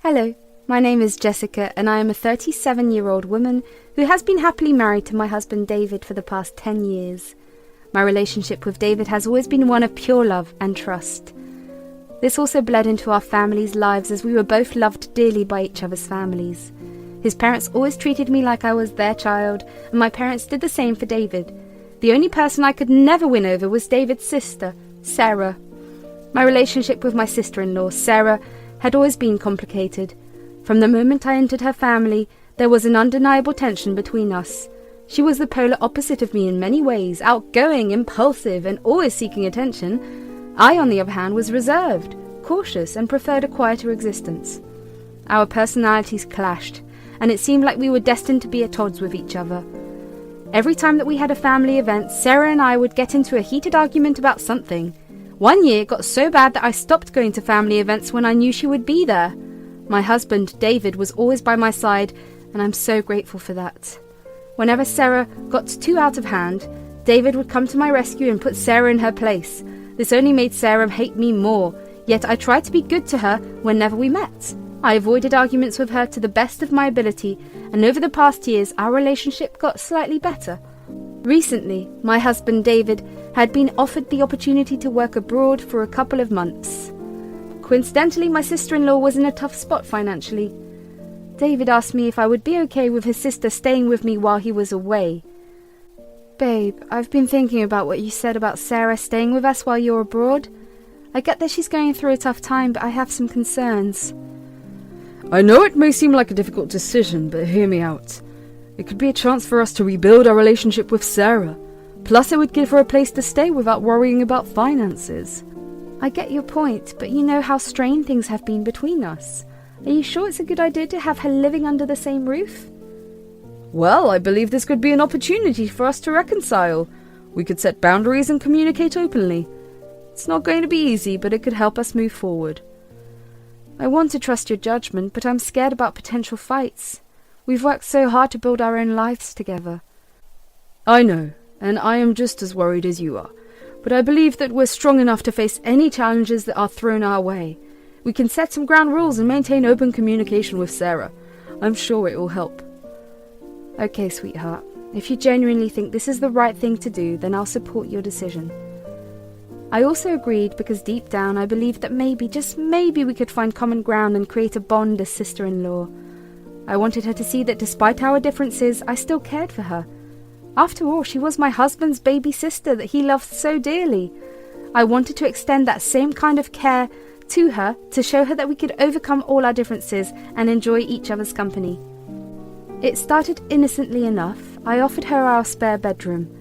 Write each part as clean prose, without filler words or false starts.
Hello, my name is Jessica and I am a 37-year-old woman who has been happily married to my husband David for the past 10 years. My relationship with David has always been one of pure love and trust. This also bled into our families' lives as we were both loved dearly by each other's families. His parents always treated me like I was their child, and my parents did the same for David. The only person I could never win over was David's sister, Sarah. My relationship with my sister-in-law, Sarah, had always been complicated. From the moment I entered her family, there was an undeniable tension between us. She was the polar opposite of me in many ways, outgoing, impulsive, and always seeking attention. I, on the other hand, was reserved, cautious, and preferred a quieter existence. Our personalities clashed, and it seemed like we were destined to be at odds with each other. Every time that we had a family event, Sarah and I would get into a heated argument about something. One year it got so bad that I stopped going to family events when I knew she would be there. My husband, David, was always by my side, and I'm so grateful for that. Whenever Sarah got too out of hand, David would come to my rescue and put Sarah in her place. This only made Sarah hate me more, yet I tried to be good to her whenever we met. I avoided arguments with her to the best of my ability, and over the past years our relationship got slightly better. Recently, my husband David had been offered the opportunity to work abroad for a couple of months. Coincidentally, my sister-in-law was in a tough spot financially. David asked me if I would be okay with his sister staying with me while he was away. Babe, I've been thinking about what you said about Sarah staying with us while you're abroad. I get that she's going through a tough time, but I have some concerns. I know it may seem like a difficult decision, but hear me out. It could be a chance for us to rebuild our relationship with Sarah. Plus it would give her a place to stay without worrying about finances. I get your point, but you know how strained things have been between us. Are you sure it's a good idea to have her living under the same roof? Well, I believe this could be an opportunity for us to reconcile. We could set boundaries and communicate openly. It's not going to be easy, but it could help us move forward. I want to trust your judgment, but I'm scared about potential fights. We've worked so hard to build our own lives together. I know, and I am just as worried as you are. But I believe that we're strong enough to face any challenges that are thrown our way. We can set some ground rules and maintain open communication with Sarah. I'm sure it will help. Okay, sweetheart. If you genuinely think this is the right thing to do, then I'll support your decision. I also agreed because deep down I believed that maybe, just maybe, we could find common ground and create a bond as sister-in-law. I wanted her to see that despite our differences, I still cared for her. After all, she was my husband's baby sister that he loved so dearly. I wanted to extend that same kind of care to her to show her that we could overcome all our differences and enjoy each other's company. It started innocently enough. I offered her our spare bedroom.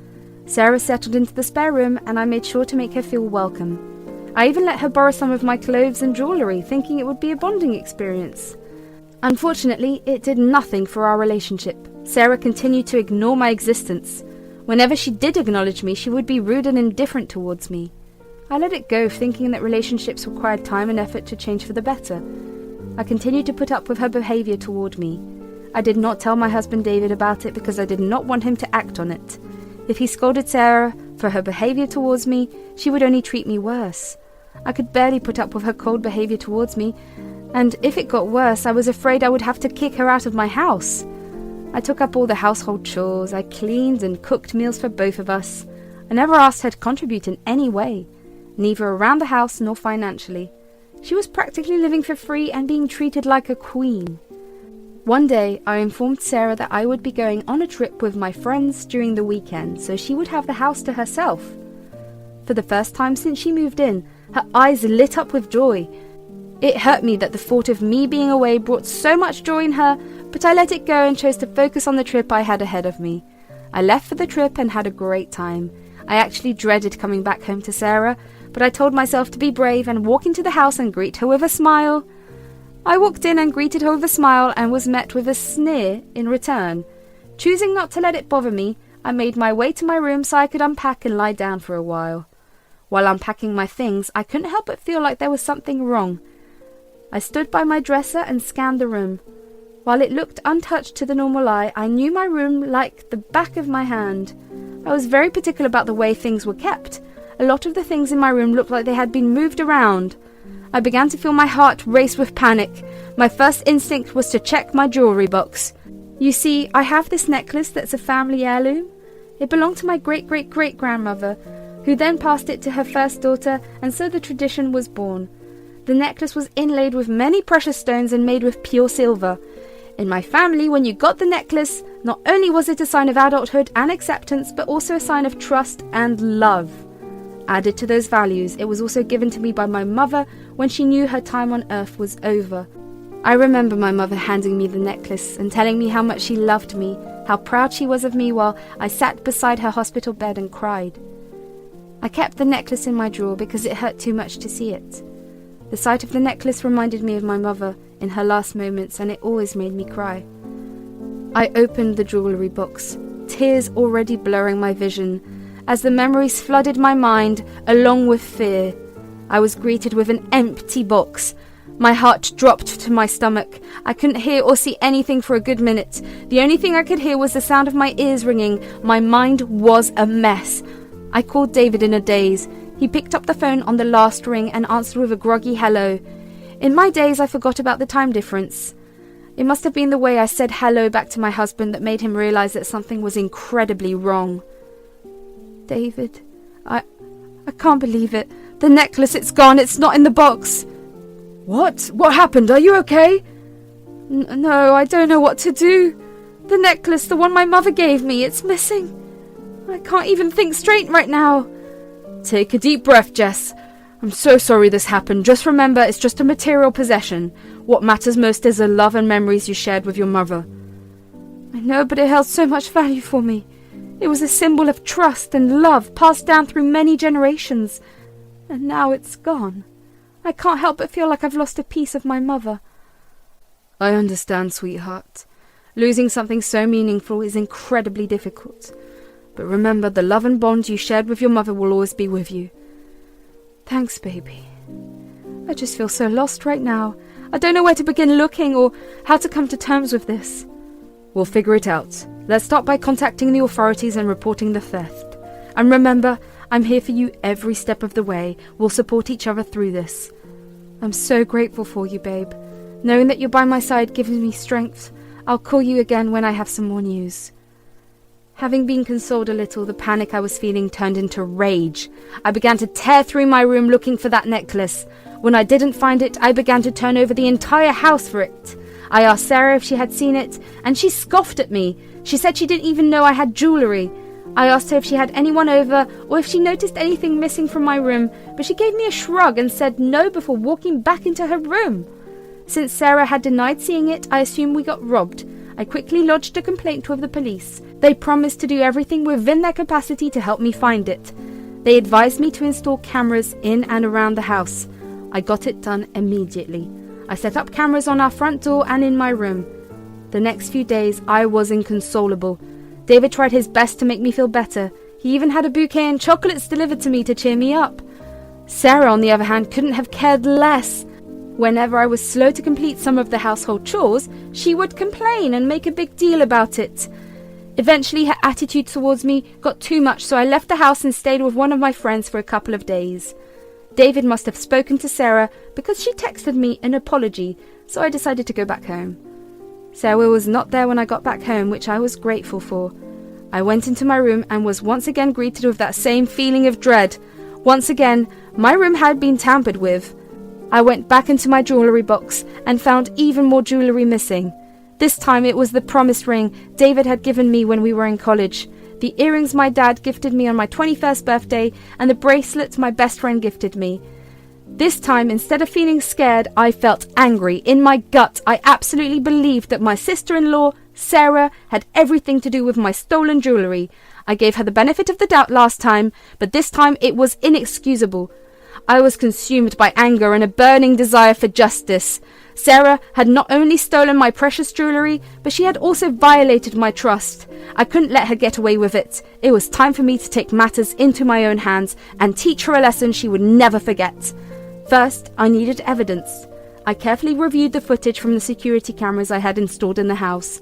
Sarah settled into the spare room and I made sure to make her feel welcome. I even let her borrow some of my clothes and jewellery, thinking it would be a bonding experience. Unfortunately, it did nothing for our relationship. Sarah continued to ignore my existence. Whenever she did acknowledge me, she would be rude and indifferent towards me. I let it go, thinking that relationships required time and effort to change for the better. I continued to put up with her behaviour toward me. I did not tell my husband David about it because I did not want him to act on it. If he scolded Sarah for her behaviour towards me, she would only treat me worse. I could barely put up with her cold behaviour towards me, and if it got worse, I was afraid I would have to kick her out of my house. I took up all the household chores. I cleaned and cooked meals for both of us. I never asked her to contribute in any way, neither around the house nor financially. She was practically living for free and being treated like a queen. One day, I informed Sarah that I would be going on a trip with my friends during the weekend, so she would have the house to herself. For the first time since she moved in, her eyes lit up with joy. It hurt me that the thought of me being away brought so much joy in her, but I let it go and chose to focus on the trip I had ahead of me. I left for the trip and had a great time. I actually dreaded coming back home to Sarah, but I told myself to be brave and walk into the house and greet her with a smile. I walked in and greeted her with a smile and was met with a sneer in return. Choosing not to let it bother me, I made my way to my room so I could unpack and lie down for a while. While unpacking my things, I couldn't help but feel like there was something wrong. I stood by my dresser and scanned the room. While it looked untouched to the normal eye, I knew my room like the back of my hand. I was very particular about the way things were kept. A lot of the things in my room looked like they had been moved around. I began to feel my heart race with panic. My first instinct was to check my jewellery box. You see, I have this necklace that's a family heirloom. It belonged to my great-great-great-grandmother, who then passed it to her first daughter, and so the tradition was born. The necklace was inlaid with many precious stones and made with pure silver. In my family, when you got the necklace, not only was it a sign of adulthood and acceptance, but also a sign of trust and love. Added to those values, it was also given to me by my mother when she knew her time on earth was over. I remember my mother handing me the necklace and telling me how much she loved me, how proud she was of me while I sat beside her hospital bed and cried. I kept the necklace in my drawer because it hurt too much to see it. The sight of the necklace reminded me of my mother in her last moments, and it always made me cry. I opened the jewellery box, tears already blurring my vision, as the memories flooded my mind along with fear. I was greeted with an empty box. My heart dropped to my stomach. I couldn't hear or see anything for a good minute. The only thing I could hear was the sound of my ears ringing. My mind was a mess. I called David in a daze. He picked up the phone on the last ring and answered with a groggy hello. In my daze, I forgot about the time difference. It must have been the way I said hello back to my husband that made him realize that something was incredibly wrong. David, I can't believe it. The necklace, it's gone. It's not in the box. What? What happened? Are you okay? No, I don't know what to do. The necklace, the one my mother gave me, it's missing. I can't even think straight right now. Take a deep breath, Jess. I'm so sorry this happened. Just remember, it's just a material possession. What matters most is the love and memories you shared with your mother. I know, but it held so much value for me. It was a symbol of trust and love passed down through many generations. And now it's gone. I can't help but feel like I've lost a piece of my mother. I understand, sweetheart. Losing something so meaningful is incredibly difficult. But remember, the love and bond you shared with your mother will always be with you. Thanks, baby. I just feel so lost right now. I don't know where to begin looking or how to come to terms with this. We'll figure it out. Let's start by contacting the authorities and reporting the theft. And remember, I'm here for you every step of the way. We'll support each other through this. I'm so grateful for you, babe. Knowing that you're by my side gives me strength. I'll call you again when I have some more news. Having been consoled a little, the panic I was feeling turned into rage. I began to tear through my room looking for that necklace. When I didn't find it, I began to turn over the entire house for it. I asked Sarah if she had seen it, and she scoffed at me. She said she didn't even know I had jewellery. I asked her if she had anyone over or if she noticed anything missing from my room, but she gave me a shrug and said no before walking back into her room. Since Sarah had denied seeing it, I assumed we got robbed. I quickly lodged a complaint with the police. They promised to do everything within their capacity to help me find it. They advised me to install cameras in and around the house. I got it done immediately. I set up cameras on our front door and in my room. The next few days, I was inconsolable. David tried his best to make me feel better. He even had a bouquet and chocolates delivered to me to cheer me up. Sarah, on the other hand, couldn't have cared less. Whenever I was slow to complete some of the household chores, she would complain and make a big deal about it. Eventually, her attitude towards me got too much, so I left the house and stayed with one of my friends for a couple of days. David must have spoken to Sarah because she texted me an apology, so I decided to go back home. Sarah was not there when I got back home, which I was grateful for. I went into my room and was once again greeted with that same feeling of dread. Once again, my room had been tampered with. I went back into my jewellery box and found even more jewellery missing. This time it was the promised ring David had given me when we were in college, the earrings my dad gifted me on my 21st birthday, and the bracelet my best friend gifted me. This time, instead of feeling scared, I felt angry. In my gut, I absolutely believed that my sister-in-law, Sarah, had everything to do with my stolen jewellery. I gave her the benefit of the doubt last time, but this time it was inexcusable. I was consumed by anger and a burning desire for justice. Sarah had not only stolen my precious jewellery, but she had also violated my trust. I couldn't let her get away with it. It was time for me to take matters into my own hands and teach her a lesson she would never forget. First, I needed evidence. I carefully reviewed the footage from the security cameras I had installed in the house.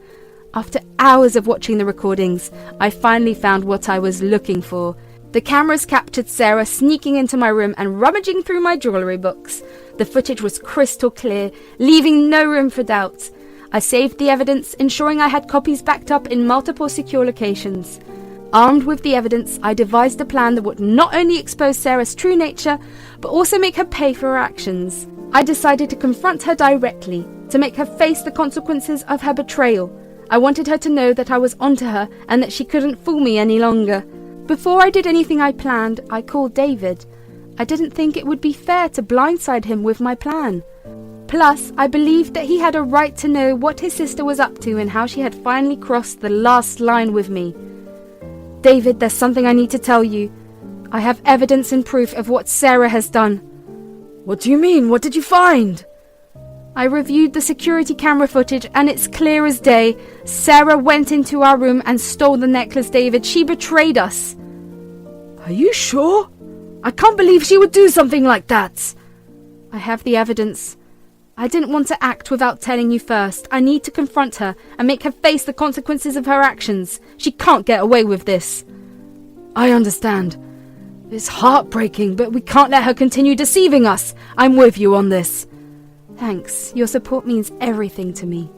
After hours of watching the recordings, I finally found what I was looking for. The cameras captured Sarah sneaking into my room and rummaging through my jewellery box. The footage was crystal clear, leaving no room for doubt. I saved the evidence, ensuring I had copies backed up in multiple secure locations. Armed with the evidence, I devised a plan that would not only expose Sarah's true nature, but also make her pay for her actions. I decided to confront her directly, to make her face the consequences of her betrayal. I wanted her to know that I was onto her and that she couldn't fool me any longer. Before I did anything I planned, I called David. I didn't think it would be fair to blindside him with my plan. Plus, I believed that he had a right to know what his sister was up to and how she had finally crossed the last line with me. David, there's something I need to tell you. I have evidence and proof of what Sarah has done. What do you mean? What did you find? I reviewed the security camera footage and it's clear as day. Sarah went into our room and stole the necklace, David. She betrayed us. Are you sure? I can't believe she would do something like that. I have the evidence. I didn't want to act without telling you first. I need to confront her and make her face the consequences of her actions. She can't get away with this. I understand. It's heartbreaking, but we can't let her continue deceiving us. I'm with you on this. Thanks. Your support means everything to me.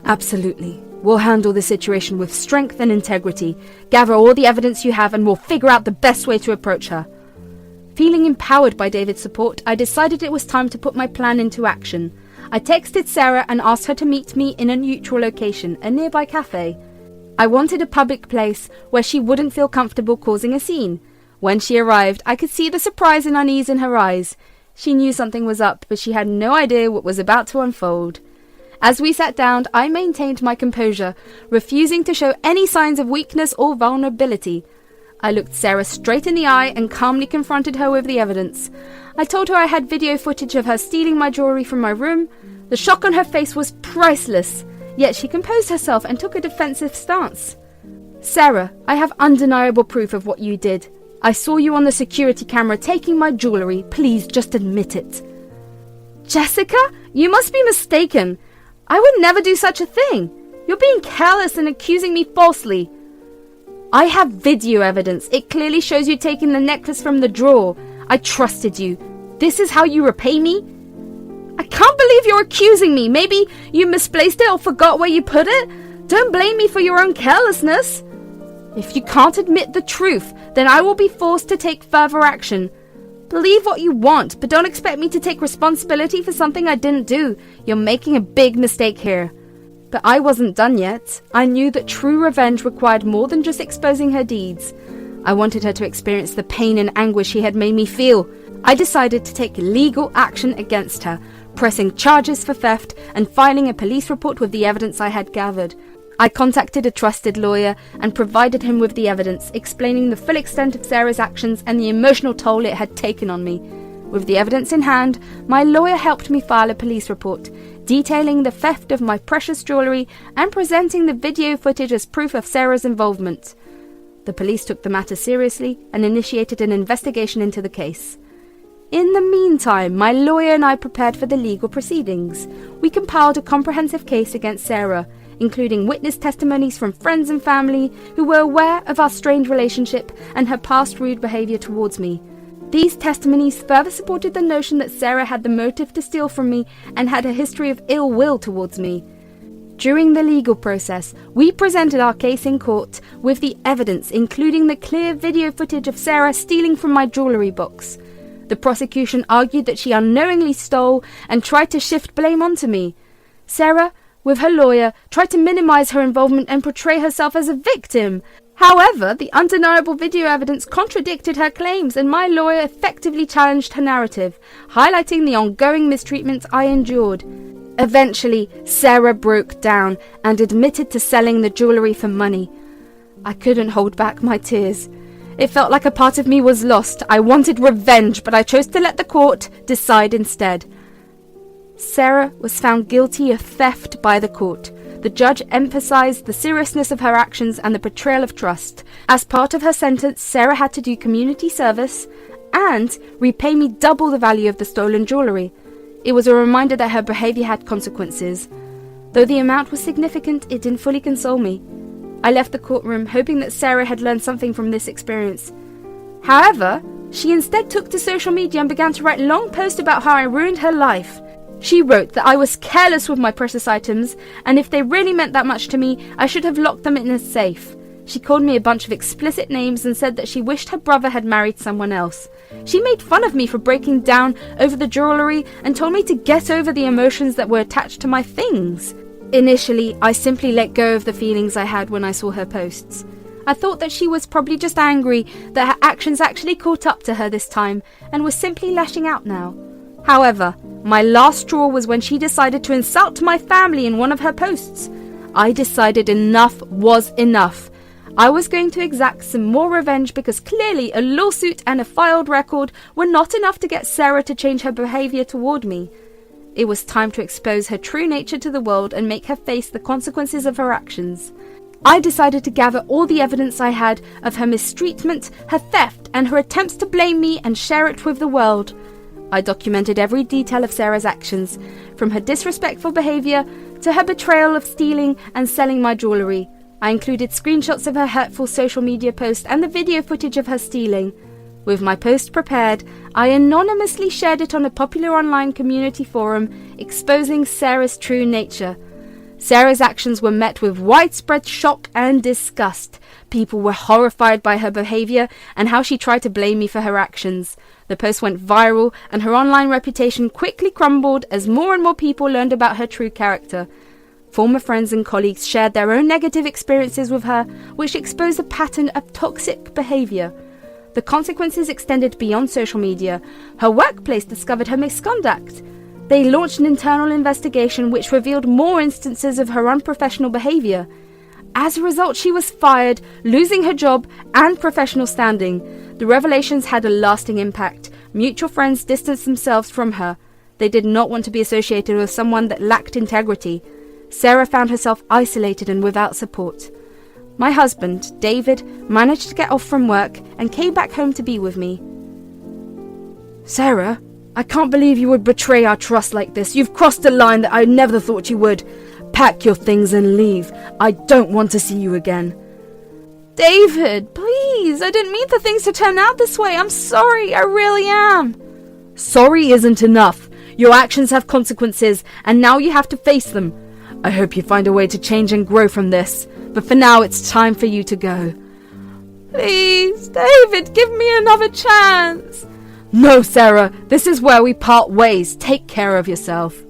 Absolutely. We'll handle this situation with strength and integrity. Gather all the evidence you have and we'll figure out the best way to approach her. Feeling empowered by David's support, I decided it was time to put my plan into action. I texted Sarah and asked her to meet me in a neutral location, a nearby cafe. I wanted a public place where she wouldn't feel comfortable causing a scene. When she arrived, I could see the surprise and unease in her eyes. She knew something was up, but she had no idea what was about to unfold. As we sat down, I maintained my composure, refusing to show any signs of weakness or vulnerability. I looked Sarah straight in the eye and calmly confronted her with the evidence. I told her I had video footage of her stealing my jewellery from my room. The shock on her face was priceless, yet she composed herself and took a defensive stance. Sarah, I have undeniable proof of what you did. I saw you on the security camera taking my jewellery. Please just admit it. Jessica, you must be mistaken. I would never do such a thing. You're being careless and accusing me falsely. I have video evidence. It clearly shows you taking the necklace from the drawer. I trusted you. This is how you repay me? I can't believe you're accusing me. Maybe you misplaced it or forgot where you put it? Don't blame me for your own carelessness. If you can't admit the truth, then I will be forced to take further action. Believe what you want, but don't expect me to take responsibility for something I didn't do. You're making a big mistake here. But I wasn't done yet. I knew that true revenge required more than just exposing her deeds. I wanted her to experience the pain and anguish she had made me feel. I decided to take legal action against her, pressing charges for theft and filing a police report with the evidence I had gathered. I contacted a trusted lawyer and provided him with the evidence, explaining the full extent of Sarah's actions and the emotional toll it had taken on me. With the evidence in hand, my lawyer helped me file a police report, detailing the theft of my precious jewellery and presenting the video footage as proof of Sarah's involvement. The police took the matter seriously and initiated an investigation into the case. In the meantime, my lawyer and I prepared for the legal proceedings. We compiled a comprehensive case against Sarah, including witness testimonies from friends and family who were aware of our strained relationship and her past rude behaviour towards me. These testimonies further supported the notion that Sarah had the motive to steal from me and had a history of ill will towards me. During the legal process, we presented our case in court with the evidence, including the clear video footage of Sarah stealing from my jewellery box. The prosecution argued that she unknowingly stole and tried to shift blame onto me. Sarah, with her lawyer, tried to minimise her involvement and portray herself as a victim. However, the undeniable video evidence contradicted her claims, and my lawyer effectively challenged her narrative, highlighting the ongoing mistreatment I endured. Eventually, Sarah broke down and admitted to selling the jewellery for money. I couldn't hold back my tears. It felt like a part of me was lost. I wanted revenge, but I chose to let the court decide instead. Sarah was found guilty of theft by the court. The judge emphasized the seriousness of her actions and the betrayal of trust. As part of her sentence, Sarah had to do community service and repay me double the value of the stolen jewellery. It was a reminder that her behaviour had consequences. Though the amount was significant, it didn't fully console me. I left the courtroom hoping that Sarah had learned something from this experience. However, She instead took to social media and began to write long posts about how I ruined her life. She wrote that I was careless with my precious items, and if they really meant that much to me, I should have locked them in a safe. She called me a bunch of explicit names and said that she wished her brother had married someone else. She made fun of me for breaking down over the jewellery and told me to get over the emotions that were attached to my things. Initially, I simply let go of the feelings I had when I saw her posts. I thought that she was probably just angry that her actions actually caught up to her this time and was simply lashing out now. However, my last straw was when she decided to insult my family in one of her posts. I decided enough was enough. I was going to exact some more revenge because clearly a lawsuit and a filed record were not enough to get Sarah to change her behaviour toward me. It was time to expose her true nature to the world and make her face the consequences of her actions. I decided to gather all the evidence I had of her mistreatment, her theft, and her attempts to blame me and share it with the world. I documented every detail of Sarah's actions, from her disrespectful behaviour to her betrayal of stealing and selling my jewellery. I included screenshots of her hurtful social media post and the video footage of her stealing. With my post prepared, I anonymously shared it on a popular online community forum, exposing Sarah's true nature. Sarah's actions were met with widespread shock and disgust. People were horrified by her behaviour and how she tried to blame me for her actions. The post went viral and her online reputation quickly crumbled as more and more people learned about her true character. Former friends and colleagues shared their own negative experiences with her, which exposed a pattern of toxic behaviour. The consequences extended beyond social media. Her workplace discovered her misconduct. They launched an internal investigation which revealed more instances of her unprofessional behaviour. As a result, she was fired, losing her job and professional standing. The revelations had a lasting impact. Mutual friends distanced themselves from her. They did not want to be associated with someone that lacked integrity. Sarah found herself isolated and without support. My husband, David, managed to get off from work and came back home to be with me. Sarah, I can't believe you would betray our trust like this. You've crossed a line that I never thought you would. Pack your things and leave. I don't want to see you again. David, please, I didn't mean for things to turn out this way. I'm sorry, I really am. Sorry isn't enough. Your actions have consequences, and now you have to face them. I hope you find a way to change and grow from this, but for now it's time for you to go. Please, David, give me another chance. No, Sarah, this is where we part ways. Take care of yourself.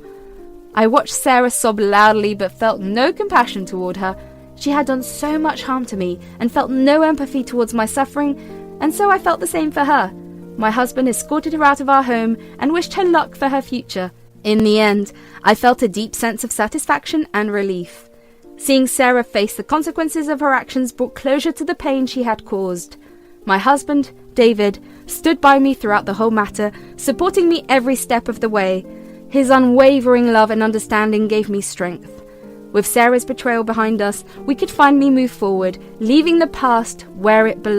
I watched Sarah sob loudly but felt no compassion toward her. She had done so much harm to me and felt no empathy towards my suffering, and so I felt the same for her. My husband escorted her out of our home and wished her luck for her future. In the end, I felt a deep sense of satisfaction and relief. Seeing Sarah face the consequences of her actions brought closure to the pain she had caused. My husband, David, stood by me throughout the whole matter, supporting me every step of the way. His unwavering love and understanding gave me strength. With Sarah's betrayal behind us, we could finally move forward, leaving the past where it belonged.